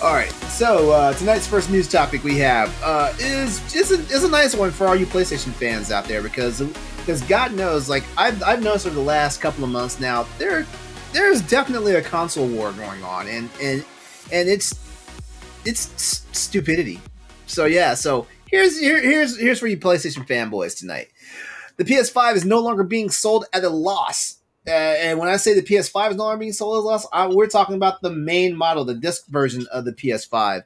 All right, so tonight's first news topic we have is a nice one for all you PlayStation fans out there because God knows, like I've noticed over the last couple of months now, there's definitely a console war going on, and it's stupidity. So yeah, so here's for you PlayStation fanboys tonight. The PS5 is no longer being sold at a loss. And when I say the PS5 is no longer being sold at a loss, we're talking about the main model, the disc version of the PS5.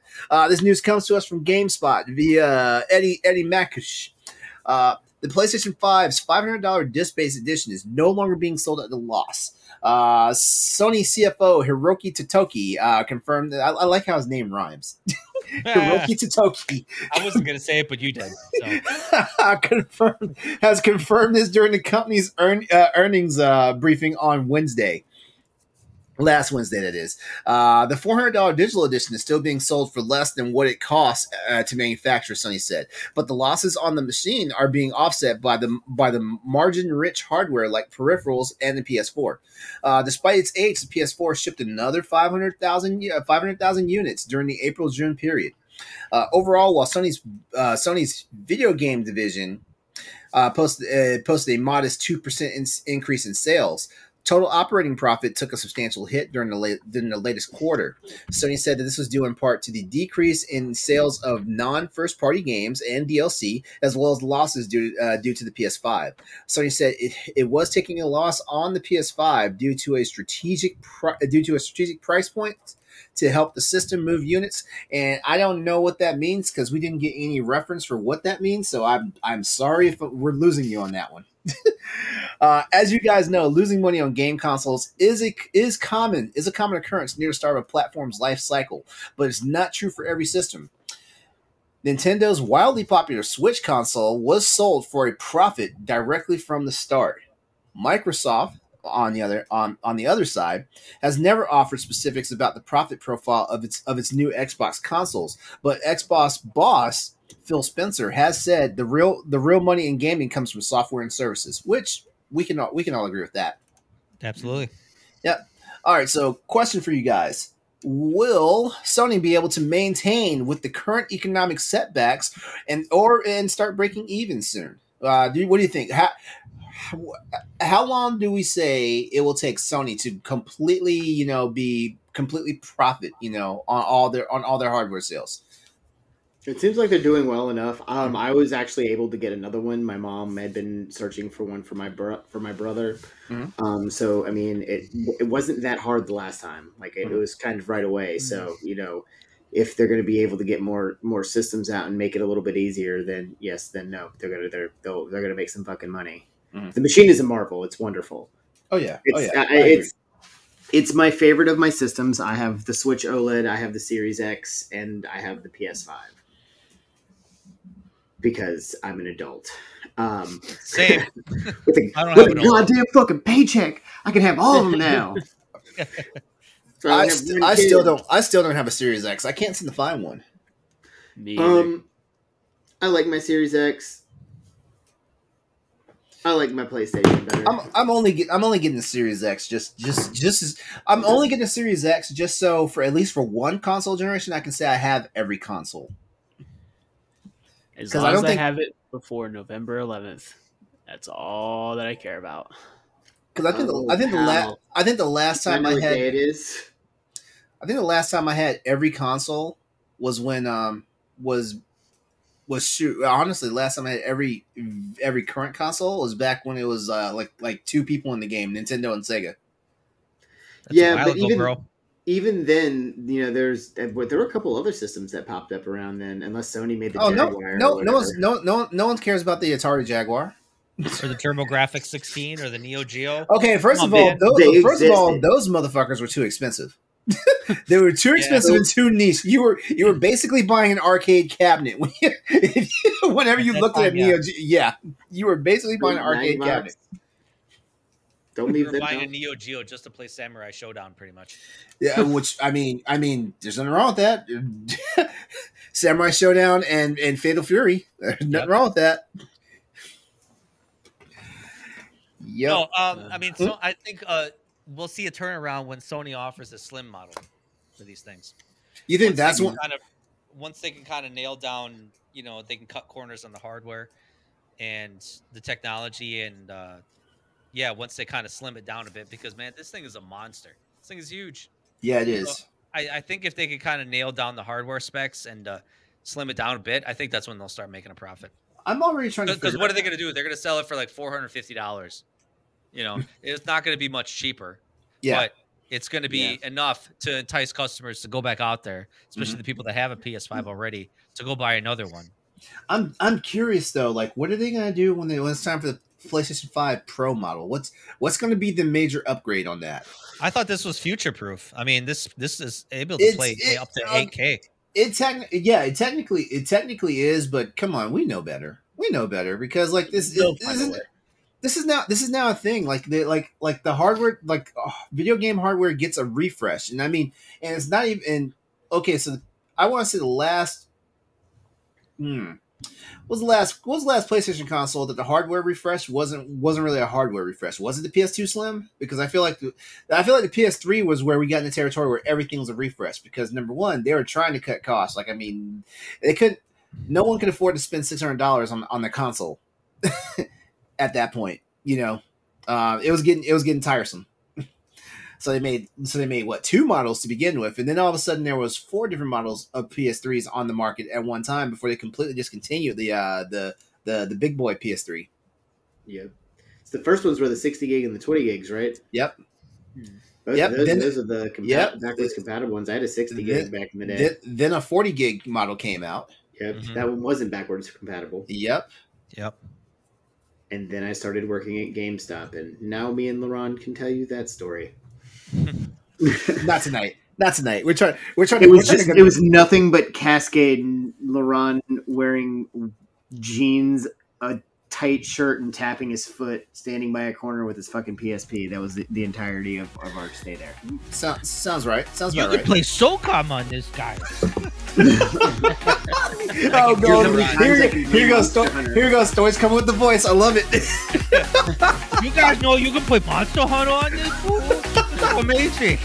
This news comes to us from GameSpot via Eddie Makush. The PlayStation 5's $500 disc-based edition is no longer being sold at a loss. Sony CFO Hiroki Totoki confirmed that. I like how his name rhymes. Hiroki Totoki. I wasn't going to say it, but you did. So. has confirmed this during the company's earnings briefing on Wednesday. Last Wednesday, that is. The $400 digital edition is still being sold for less than what it costs to manufacture, Sony said. But the losses on the machine are being offset by the margin-rich hardware like peripherals and the PS4. Despite its age, the PS4 shipped another 500,000 units during the April-June period. Overall, while Sony's video game division posted a modest 2% increase in sales, total operating profit took a substantial hit during the latest quarter. Sony said that this was due in part to the decrease in sales of non-first-party games and DLC, as well as losses due to the PS5. Sony said it was taking a loss on the PS5 due to a strategic price point to help the system move units, and I don't know what that means because we didn't get any reference for what that means. So I'm sorry if we're losing you on that one. As you guys know, losing money on game consoles is a common occurrence near the start of a platform's life cycle, but it's not true for every system. Nintendo wildly popular Switch console was sold for a profit directly from the start. Microsoft, on the other side, has never offered specifics about the profit profile of its new Xbox consoles, but Xbox boss Phil Spencer has said the real money in gaming comes from software and services, which we can all agree with that. Absolutely. Yep. All right. So, question for you guys: will Sony be able to maintain with the current economic setbacks and start breaking even soon? What do you think? How long do we say it will take Sony to completely, be completely profit, on all their hardware sales? It seems like they're doing well enough. I was actually able to get another one. My mom had been searching for one for my brother. Mm-hmm. So I mean, it wasn't that hard the last time. Like it was kind of right away. So if they're going to be able to get more systems out and make it a little bit easier, then yes, then no, they're gonna make some fucking money. Mm-hmm. The machine is a marvel. It's wonderful. Oh yeah, it's my favorite of my systems. I have the Switch OLED, I have the Series X, and I have the PS5. Because I'm an adult. Same. with a goddamn fucking paycheck, I can have all of them now. So I still don't have a Series X. I can't seem to find one. I like my Series X. I like my PlayStation better. I'm only getting the Series X I'm only getting the Series X just so for at least for one console generation I can say I have every console. As long as I have it before November 11th, that's all that I care about. Because I think the last time I had it is. I think the last time I had every console was when honestly the last time I had every current console was back when it was like two people in the game, Nintendo and Sega. That's even then, there were a couple other systems that popped up around then, unless Sony made the Jaguar. No one cares about the Atari Jaguar. Or the TurboGrafx 16 or the Neo Geo. Okay, first of all, those motherfuckers were too expensive. They were too expensive and too niche. You were basically buying an arcade cabinet whenever you looked at Neo Geo. Yeah, you were basically buying an arcade cabinet. Don't leave them. Buying a Neo Geo just to play Samurai Showdown, pretty much. Yeah, which I mean, there's nothing wrong with that. Samurai Showdown and Fatal Fury. There's nothing wrong with that. Yep. No, I think we'll see a turnaround when Sony offers a slim model for these things. You think that's what? Once they can kind of nail down, you know, they can cut corners on the hardware and the technology, and yeah, once they kind of slim it down a bit, because man, this thing is a monster. This thing is huge. Yeah, it You is. know, I think if they could kind of nail down the hardware specs and slim it down a bit, I think that's when they'll start making a profit. I'm already trying to. Because what are they going to do? They're going to sell it for like $450. You know, it's not going to be much cheaper. Yeah. But it's going to be enough to entice customers to go back out there, especially the people that have a PS5 already, to go buy another one. I'm curious though, like what are they going to do when it's time for the PlayStation 5 Pro model? What's going to be the major upgrade on that? I thought this was future proof. I mean, this is able to play up to 8K. It technically is, but come on, we know better. We know better because like this is now a thing. Like the hardware, video game hardware gets a refresh, and I mean, and it's not even okay. So I want to say the last. What was the last PlayStation console that the hardware refresh wasn't really a hardware refresh? Was it the PS2 Slim? Because I feel like the PS3 was where we got in the territory where everything was a refresh. Because number one, they were trying to cut costs. Like I mean, no one could afford to spend $600 on the console at that point. You know, it was getting tiresome. So they made what, 2 models to begin with, and then all of a sudden there was 4 different models of PS3s on the market at one time before they completely discontinued the big boy PS3. Yeah, so the first ones were the 60 gig and the 20 gigs, right? Yep. Those are the backwards compatible ones. I had a 60 gig back in the day. Then a 40 gig model came out. Yep, that one wasn't backwards compatible. Yep. And then I started working at GameStop, and now me and LeRon can tell you that story. Not tonight. We're trying. It was nothing but Cascade and LeRon wearing jeans, a tight shirt, and tapping his foot, standing by a corner with his fucking PSP. That was the entirety of our stay there. Sounds right. Sounds you about could right. play SOCOM on this guy. Oh god! Here goes Stoy's coming with the voice. I love it. You guys know you can play Monster Hunter on this fool? Amazing.